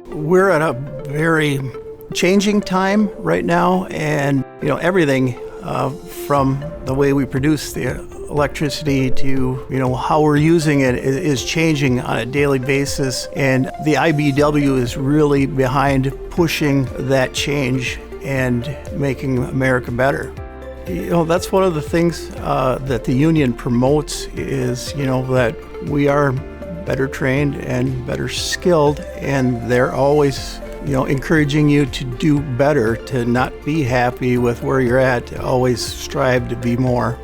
We're at a very changing time right now, and everything from the way we produce the electricity to how we're using it is changing on a daily basis, and the IBEW is really behind pushing that change and making America better. That's one of the things that the union promotes is that we are better trained and better skilled, and they're always encouraging you to do better, to not be happy with where you're at, to always strive to be more.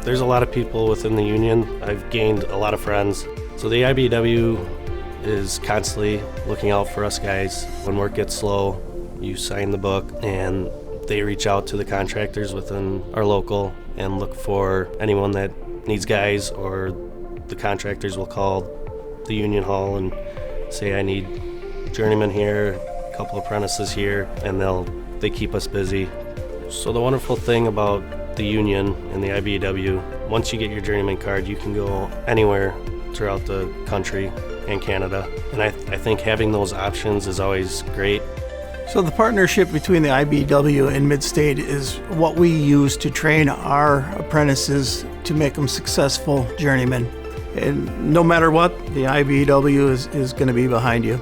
There's a lot of people within the union. I've gained a lot of friends. So the IBEW is constantly looking out for us guys. When work gets slow, you sign the book, and they reach out to the contractors within our local and look for anyone that needs guys, or the contractors will call the union hall and say, I need journeyman here, a couple apprentices here, and they keep us busy. So the wonderful thing about the union and the IBEW, once you get your journeyman card, you can go anywhere throughout the country and Canada. And I think having those options is always great. So the partnership between the IBEW and Midstate is what we use to train our apprentices to make them successful journeymen. And no matter what, the IBEW is going to be behind you.